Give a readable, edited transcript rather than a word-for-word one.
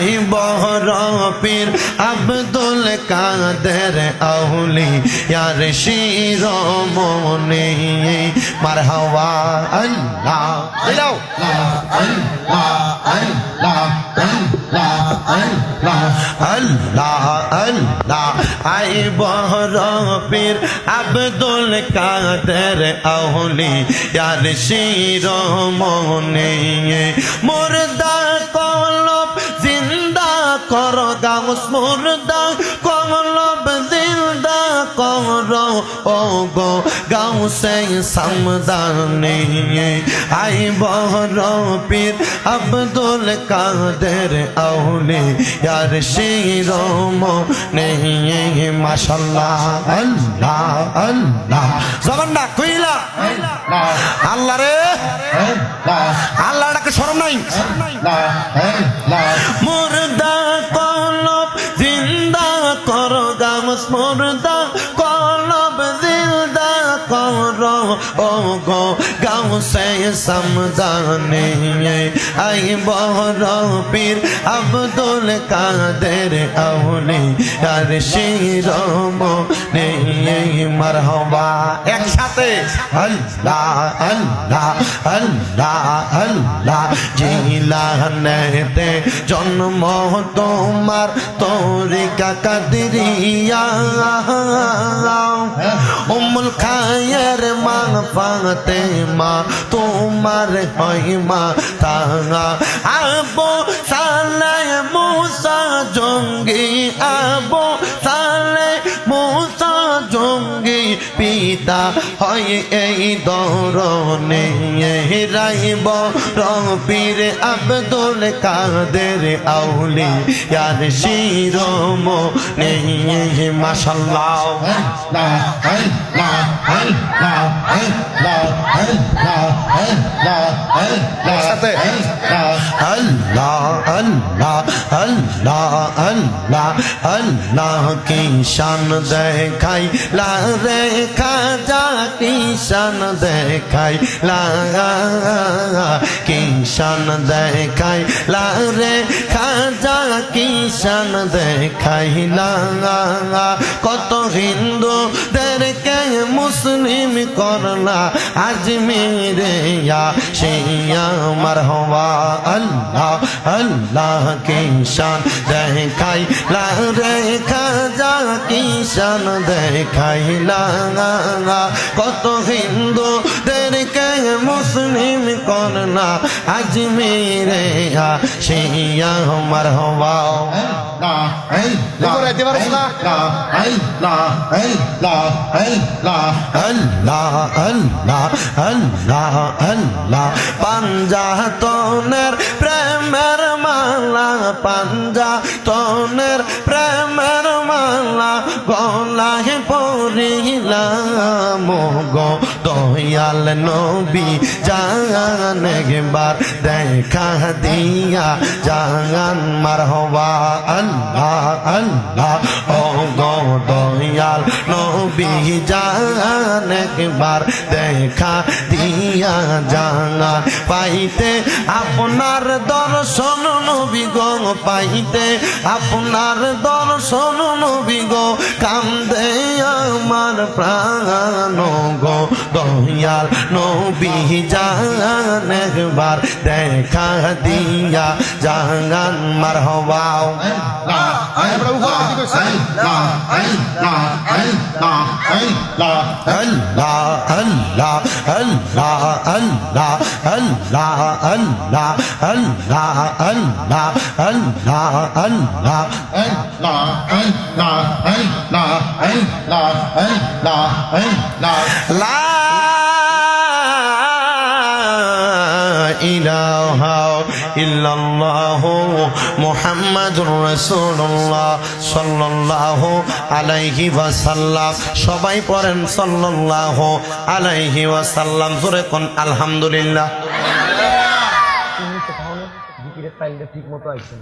I বহর পীর আব্দুল কাদের আউলিয়ার শিরোমণি মারহাবা আল্লাহ দিলাও আল্লাহ আল্লাহ আই বহর পীর আব্দুল কাদের আউলিয়ার শিরোমণি মুর্দা কলব জিন্দা কর গাউস মুর্দা কলব জিন্দা কর ও গো গাউসে সামদানি আই বহর পীর আব্দুল কাদের আউলিয়ার শিরোমণি মাশাআল্লাহ আল্লাহ আল্লাহ জবানটা কইলা আল্লাহ রে আল্লাহ ডাকে শরম নাই মুর্দা কলব জিন্দা কর গাউস মুর্দা কলব জিন্দা কর ও গো গাউসে সামদানি আই বহর পীর আব্দুল কাদের আউলিয়ার শিরোমণি মারহাবা একসাথে আল্লাহ আল্লাহ আল্লাহ আল্লাহ জিলানেতে জন্ম তোমার তরিকা কাদরিয়া উম্মুল খায়ের মা ফাতেমা তোমার হয় মা তাঙা আবু সালেহ মুসা জঙ্গি আবু সালেহ মুসা জঙ্গি পিতা হয় এই দরনে রাইব রপীর আব্দুল কাদের আউলিয়ার শিরোমণি মাশাআল্লাহ আল্লাহ আল্লাহ আল্লাহ আল্লাহ আল্লাহ কি শান দেখাই লা রে খাজা কি শান দেখাই লা কি শান দেখাই লা রে খাজা কি শান দেখাই লা কত হিন্দুদেরকে মুসলিম করলা আজমিরে শিয়া মারহাবা আল্লাহ আল্লাহ কি শান দেখাই লা রে খাজা কি শান দেখাই লা কত হিন্দুদেরকে মুসলিম করলা আজমিরে শিয়া মারহাবা আল্লাহ আল্লাহ আল্লাহ আল্লাহ পাঞ্জাতনের প্রেমের মালা পাঞ্জাতনের প্রেমের মালা গলায় পরিলাম গো দয়াল নবী জান একবার দেখা দিয়া জান মারহাবা আল্লাহ আল্লাহ ও গো দয়াল নবী জান একবার দেখা দিয়া জান পাইতে আপনার দর্শন নবী গো পাইতে আপনার দর্শন নবী গো কান্দে আমার প্রাণ গো দয়াল নবী জান একবার দেখা দিয়া জান মারহাবা আল্লাহ আল্লাহ আল্লাহ আল্লাহ আল্লাহ আল্লাহ আল্লাহ আল্লাহ আল্লাহ আল্লাহ লা ইলাহা ইল্লাল্লাহু মুহাম্মাদুর রাসূলুল্লাহ সাল্লাল্লাহু আলাইহি ওয়াসাল্লাম সবাই পড়েন সাল্লাল্লাহু আলাইহি ওয়াসাল্লাম জোরে কোন আলহামদুলিল্লাহ। জিকিরের টাইমটা ঠিক মতো আইছে।